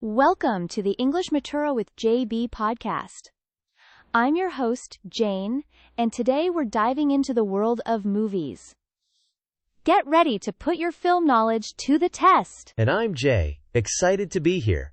Welcome to the English Matura with JB podcast. I'm your host, Jane, and today we're diving into the world of movies. Get ready to put your film knowledge to the test. And I'm Jay, excited to be here.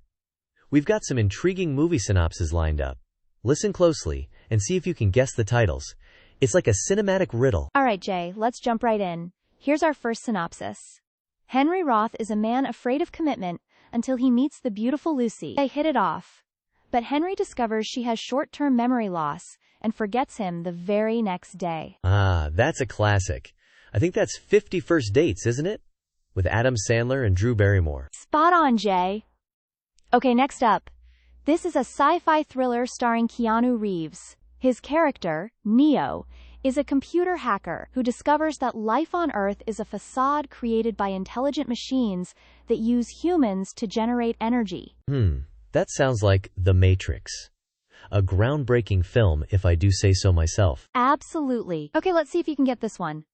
We've got some intriguing movie synopses lined up. Listen closely and see if you can guess the titles. It's like a cinematic riddle. All right, Jay, let's jump right in. Here's our first synopsis. Henry Roth is a man afraid of commitment until he meets the beautiful Lucy. They hit it off. But Henry discovers she has short-term memory loss and forgets him the very next day. That's a classic. I think that's 50 First Dates, isn't it? With Adam Sandler and Drew Barrymore. Spot on, Jay. Okay, next up. This is a sci-fi thriller starring Keanu Reeves. His character, Neo, is a computer hacker who discovers that life on Earth is a facade created by intelligent machines that use humans to generate energy. That sounds like The Matrix. A groundbreaking film, if I do say so myself. Absolutely. Okay, let's see if you can get this one.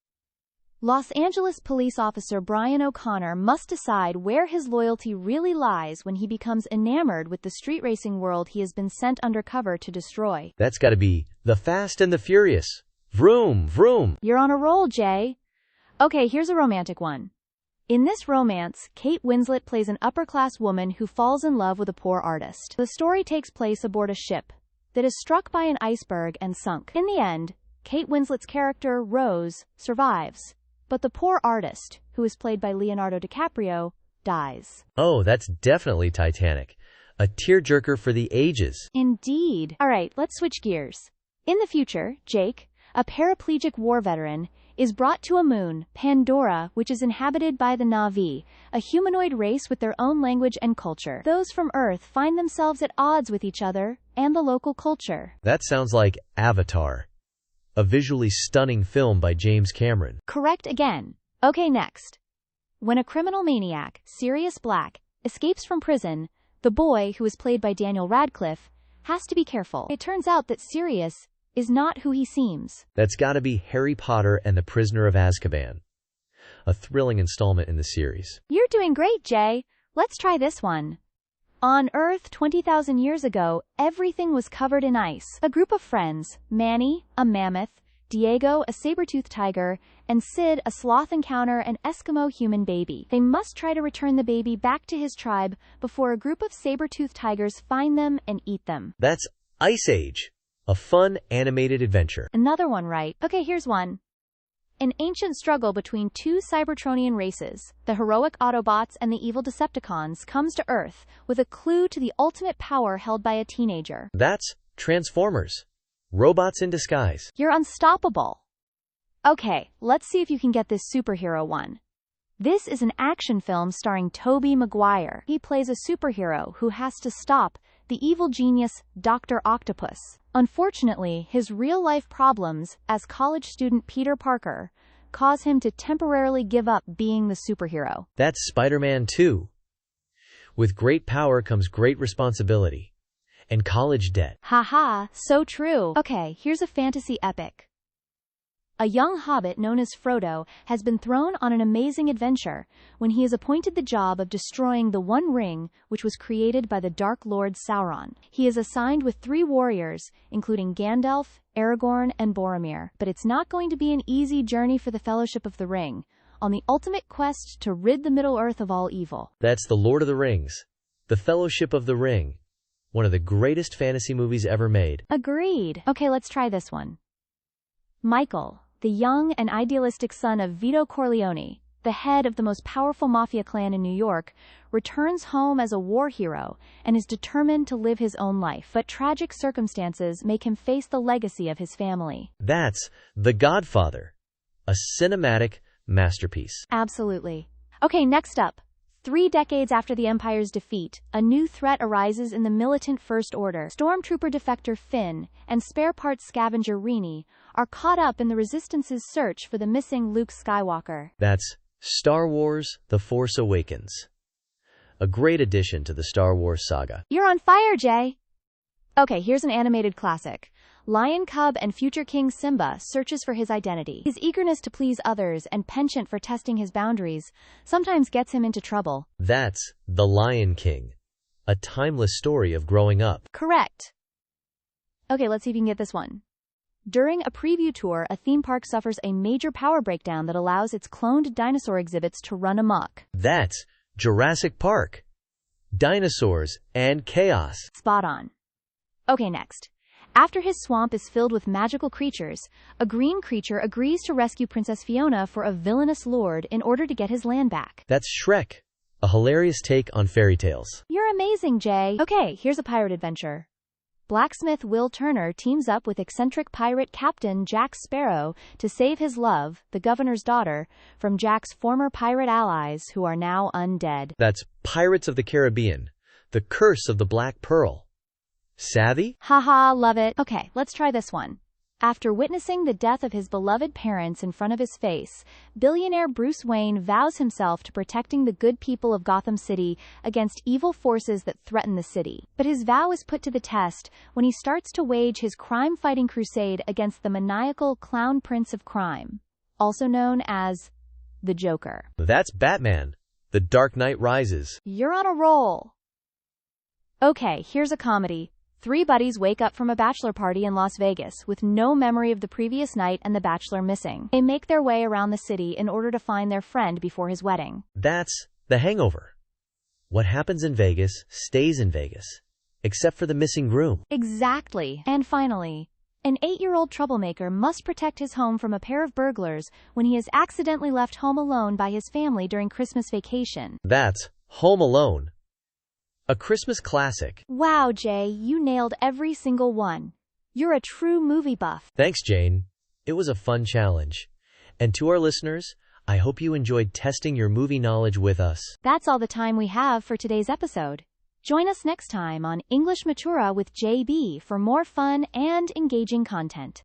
Los Angeles police officer Brian O'Connor must decide where his loyalty really lies when he becomes enamored with the street racing world he has been sent undercover to destroy. That's gotta be The Fast and the Furious. Vroom, vroom. You're on a roll, Jay. Okay, here's a romantic one. In this romance, Kate Winslet plays an upper-class woman who falls in love with a poor artist. The story takes place aboard a ship that is struck by an iceberg and sunk. In the end, Kate Winslet's character, Rose, survives, but the poor artist, who is played by Leonardo DiCaprio, dies. Oh, that's definitely Titanic. A tearjerker for the ages. Indeed. All right, let's switch gears. In the future, Jake, a paraplegic war veteran, is brought to a moon, Pandora, which is inhabited by the Na'vi, a humanoid race with their own language and culture. Those from Earth find themselves at odds with each other and the local culture. That sounds like Avatar, a visually stunning film by James Cameron. Correct again. Okay, next. When a criminal maniac, Sirius Black, escapes from prison, the boy, who is played by Daniel Radcliffe, has to be careful. It turns out that Sirius is not who he seems. That's gotta be Harry Potter and the Prisoner of Azkaban. A thrilling installment in the series. You're doing great, Jay. Let's try this one. On Earth 20,000 years ago, everything was covered in ice. A group of friends, Manny, a mammoth, Diego, a saber-toothed tiger, and Sid, a sloth, encounter an Eskimo human baby. They must try to return the baby back to his tribe before a group of saber-toothed tigers find them and eat them. That's Ice Age. A fun, animated adventure. Another one, right? Okay, here's one. An ancient struggle between two Cybertronian races, the heroic Autobots and the evil Decepticons, comes to Earth with a clue to the ultimate power held by a teenager. That's Transformers. Robots in disguise. You're unstoppable. Okay, let's see if you can get this superhero one. This is an action film starring Tobey Maguire. He plays a superhero who has to stop the evil genius Dr. Octopus. Unfortunately, his real-life problems as college student Peter Parker cause him to temporarily give up being the superhero. That's Spider-Man 2. With great power comes great responsibility. And college debt. Haha, so true. Okay, here's a fantasy epic. A young hobbit known as Frodo has been thrown on an amazing adventure when he is appointed the job of destroying the One Ring, which was created by the Dark Lord Sauron. He is assigned with 3 warriors, including Gandalf, Aragorn, and Boromir. But it's not going to be an easy journey for the Fellowship of the Ring, on the ultimate quest to rid the Middle-earth of all evil. That's The Lord of the Rings. The Fellowship of the Ring. One of the greatest fantasy movies ever made. Agreed. Okay, let's try this one. Michael, the young and idealistic son of Vito Corleone, the head of the most powerful mafia clan in New York, returns home as a war hero and is determined to live his own life. But tragic circumstances make him face the legacy of his family. That's The Godfather. A cinematic masterpiece. Absolutely. Okay, next up. 3 decades after the Empire's defeat, a new threat arises in the militant First Order. Stormtrooper defector Finn and spare parts scavenger Rini are caught up in the Resistance's search for the missing Luke Skywalker. That's Star Wars: The Force Awakens. A great addition to the Star Wars saga. You're on fire, Jay! Okay, here's an animated classic. Lion cub and future king Simba searches for his identity. His eagerness to please others and penchant for testing his boundaries sometimes gets him into trouble. That's The Lion King. A timeless story of growing up. Correct. Okay, let's see if you can get this one. During a preview tour, a theme park suffers a major power breakdown that allows its cloned dinosaur exhibits to run amok. That's Jurassic Park. Dinosaurs and chaos. Spot on. Okay, next. After his swamp is filled with magical creatures, a green creature agrees to rescue Princess Fiona for a villainous lord in order to get his land back. That's Shrek. A hilarious take on fairy tales. You're amazing, Jay. Okay, here's a pirate adventure. Blacksmith Will Turner teams up with eccentric pirate Captain Jack Sparrow to save his love, the governor's daughter, from Jack's former pirate allies who are now undead. That's Pirates of the Caribbean. The Curse of the Black Pearl. Savvy? Haha, love it. Okay, let's try this one. After witnessing the death of his beloved parents in front of his face, billionaire Bruce Wayne vows himself to protecting the good people of Gotham City against evil forces that threaten the city. But his vow is put to the test when he starts to wage his crime-fighting crusade against the maniacal clown prince of crime, also known as the Joker. That's Batman. The Dark Knight Rises. You're on a roll. Okay, here's a comedy. Three buddies wake up from a bachelor party in Las Vegas with no memory of the previous night and the bachelor missing. They make their way around the city in order to find their friend before his wedding. That's The Hangover. What happens in Vegas stays in Vegas, except for the missing groom. Exactly. And finally, an 8-year-old troublemaker must protect his home from a pair of burglars when he is accidentally left home alone by his family during Christmas vacation. That's Home Alone. A Christmas classic. Wow, Jay, you nailed every single one. You're a true movie buff. Thanks, Jane. It was a fun challenge. And to our listeners, I hope you enjoyed testing your movie knowledge with us. That's all the time we have for today's episode. Join us next time on English Matura with JB for more fun and engaging content.